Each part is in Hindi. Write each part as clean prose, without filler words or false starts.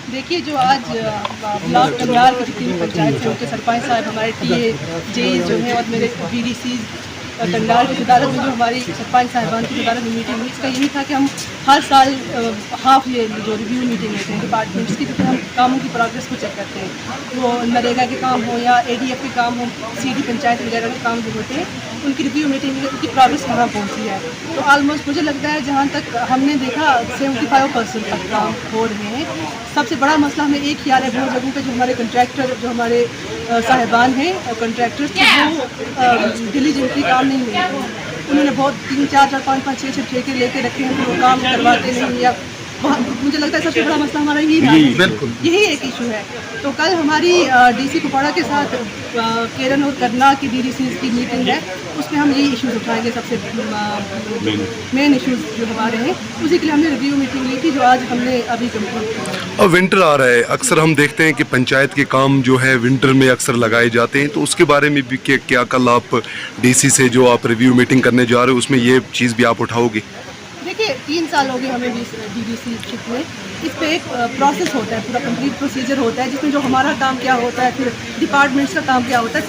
देखिए, जो आज ब्लॉक कंडाल की जितनी पंचायत से उनके सरपंच साहब, हमारे टीए जे जो हैं और मेरे बीडीसी कंडाल की सदारत में जो हमारी सरपंच साहिबान की सदारत में मीटिंग हुई, इसका यही था कि हम हर साल हाफ ईयरली जो रिव्यू मीटिंग लेते हैं डिपार्टमेंट्स की, जिसमें हम कामों की प्रोग्रेस को चेक करते हैं। वो नरेगा के काम हो या एडीएफ के काम हो, सीडी पंचायत वगैरह के काम जो होते हैं, उनकी रिव्यू मीटिंग में उनकी प्रोग्रेस कहाँ पहुँची है। तो ऑलमोस्ट मुझे लगता है जहाँ तक हमने देखा 75% तक काम हो रहे हैं। सबसे बड़ा मसला हमें एक ही आ रहा है, बहुत जगहों पे जो हमारे कंट्रैक्टर, जो हमारे साहिबान हैं और कंट्रैक्टर्स, वो डिलीजेंटली काम नहीं ले रहे हैं। उन्होंने बहुत 3-4, 5-5, 6 ठेके लेके रखे हैं, वो काम करवाते नहीं। या मुझे लगता है सबसे बड़ा मसला हमारा यही है, यही एक इशू है। तो कल हमारी डीसी कुपवाड़ा के साथ केरन और करना की डीडीसी की मीटिंग है, उसमें हम यही इश्यूज उठाएंगे। सबसे मेन इश्यूज जो हमारे हैं, उसी के लिए हमने रिव्यू मीटिंग ली थी, जो आज हमने अभी कंप्लीट किया। अब विंटर आ रहा है, अक्सर हम देखते हैं कि पंचायत के काम जो है विंटर में अक्सर लगाए जाते हैं, तो उसके बारे में भी क्या कल आप डीसी से जो आप रिव्यू मीटिंग करने जा रहे हो, उसमें ये चीज़ भी आप उठाओगे? देखिए, 3 साल हो गए हमें डीडीसी में। इस पे एक प्रोसेस होता है, पूरा कंप्लीट प्रोसीजर होता है, जिसमें जो हमारा काम क्या होता है, फिर डिपार्टमेंट्स का काम क्या होता है,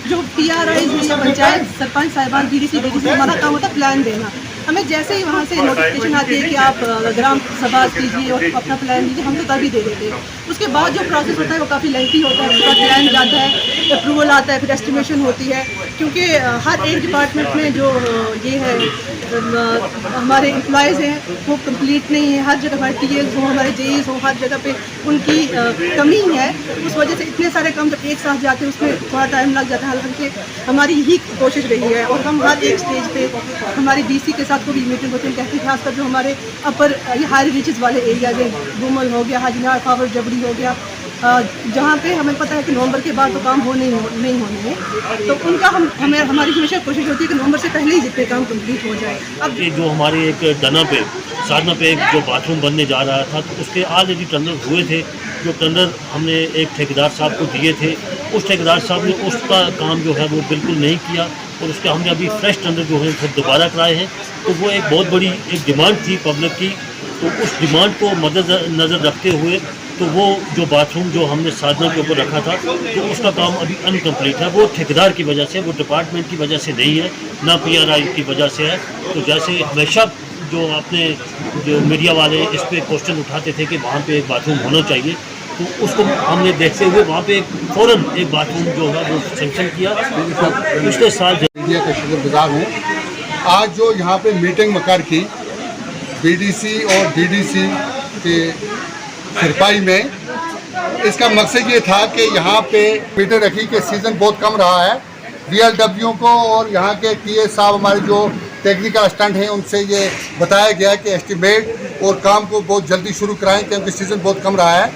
जो टीआरआई या पंचायत सरपंच साहिबान डीडीसी हमारा काम होता है प्लान देना। हमें जैसे ही वहाँ से नोटिफिकेशन आती है कि आप ग्राम सभा कीजिए और अपना प्लान दीजिए, हम तो तभी दे देते हैं। उसके बाद जो प्रोसेस होता है वो काफ़ी लेंथी होता है। उसके बाद प्लान जाता है, अप्रूवल आता है, फिर एस्टिमेशन होती है, क्योंकि हर एक डिपार्टमेंट में जो ये है हमारे एम्प्लॉयज़ हैं वो कंप्लीट नहीं है। हर जगह हमारे टीएल्स हों, हमारे जेईस हों, हर जगह पे उनकी कमी है। उस वजह से इतने सारे काम जब एक साथ जाते हैं उसमें थोड़ा टाइम लग जाता है। हालांकि हमारी यही कोशिश रही है और हम हर एक स्टेज पे हमारी डीसी के साथ को भी मीटिंग होती है, कहते हैं खासकर जो हमारे अपर हाई रीचेस वाले एरियाज हैं, गुमल हो गया, हाजीनार, फावर, जबड़ी हो गया, जहाँ पे हमें पता है कि नवंबर के बाद तो काम नहीं होने हैं, तो उनका हमारी हमेशा कोशिश होती है कि नवंबर से पहले ही जितने काम कंप्लीट हो जाए। अब जो हमारे एक डना पे साधना पे एक जो बाथरूम बनने जा रहा था, तो उसके ऑलरेडी टेंडर हुए थे। जो टेंडर हमने एक ठेकेदार साहब को दिए थे, उस ठेकेदार साहब ने उसका काम जो है वो बिल्कुल नहीं किया और उसके हमने अभी फ्रेश टेंडर जो है फिर दोबारा कराए हैं। तो वो एक बहुत बड़ी एक डिमांड थी पब्लिक की, तो उस डिमांड को मद्देनज़र रखते हुए तो वो जो बाथरूम जो हमने साधना के ऊपर रखा था, तो उसका काम अभी अनकम्प्लीट है। वो ठेकेदार की वजह से, वो डिपार्टमेंट की वजह से नहीं है, ना पीआरआई की वजह से है। तो जैसे हमेशा जो आपने जो मीडिया वाले इस पर क्वेश्चन उठाते थे कि वहाँ पे एक बाथरूम होना चाहिए, तो उसको हमने देखते हुए वहाँ पे फ़ौरन एक बाथरूम जो है वो सैंक्शन किया। पिछले साल मीडिया का शुक्रगुजार हूँ। आज जो यहाँ पे मीटिंग मकर की बीडीसी और डीडीसी के सिरपाई में, इसका मकसद ये था कि यहाँ पे मीटिंग रखी कि सीज़न बहुत कम रहा है। वीएलडब्ल्यू को और यहाँ के टीए साहब हमारे जो टेक्निकल असिस्टेंट हैं उनसे ये बताया गया कि एस्टिमेट और काम को बहुत जल्दी शुरू कराएं क्योंकि सीज़न बहुत कम रहा है।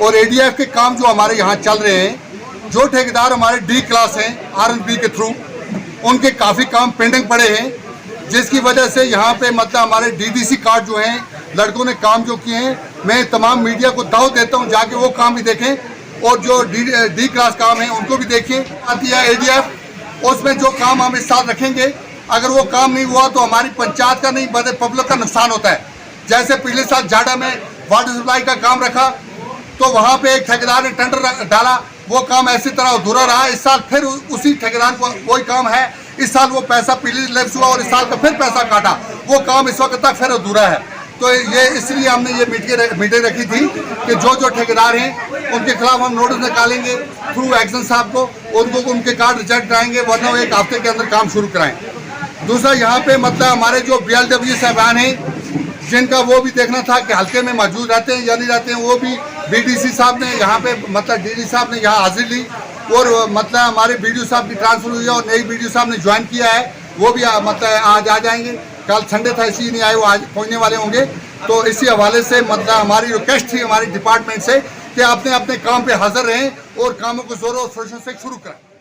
और एडीएफ के काम जो हमारे यहाँ चल रहे हैं, जो ठेकेदार हमारे डी क्लास हैं आरएनबी के थ्रू, उनके काफ़ी काम पेंडिंग पड़े हैं, जिसकी वजह से यहाँ पे मतलब हमारे डीडीसी कार्ड जो हैं लड़कों ने काम जो किए हैं, मैं तमाम मीडिया को दावत देता हूँ जाके वो काम भी देखें और जो डी क्लास काम है उनको भी देखें। आती है एडीएफ, उसमें जो काम हम इस साल रखेंगे, अगर वो काम नहीं हुआ तो हमारी पंचायत का नहीं बल्कि पब्लिक का नुकसान होता है। जैसे पिछले साल जाडा में वाटर सप्लाई का काम रखा तो वहाँ पे एक ठेकेदार ने टेंडर डाला, वो काम ऐसी तरह अधूरा रहा। इस साल फिर उसी ठेकेदार को कोई काम है, इस साल वो पैसा पिछले लैप्स हुआ और इस साल का फिर पैसा काटा, वो काम इस वक्त तक फिर अधूरा है। तो ये इसलिए हमने ये मीटिंग रखी थी कि जो ठेकेदार हैं उनके खिलाफ हम नोटिस निकालेंगे थ्रू एक्शन साहब को, उनको उनके कार्ड रिजेक्ट कराएंगे, वरना एक हफ्ते के अंदर काम शुरू कराएं। दूसरा यहाँ पे मतलब हमारे जो बीएलडब्ल्यू साहबान हैं जिनका वो भी देखना था कि हल्के में मौजूद रहते हैं या नहीं रहते हैं, वो भी बीडीसी साहब ने यहाँ पे मतलब डीडी साहब ने यहाँ हाजिर ली और मतलब हमारे बीडीओ साहब की ट्रांसफर हुई है और नई बीडीओ साहब ने ज्वाइन किया है, वो भी मतलब आज आ जाएंगे। कल संडे था इसलिए नहीं आए, वो आज पहुँचने वाले होंगे। तो इसी हवाले से मतलब हमारी रिक्वेस्ट थी हमारी डिपार्टमेंट से कि अपने अपने काम पे हाजिर रहें और कामों को जोरों शोरों से शुरू करें।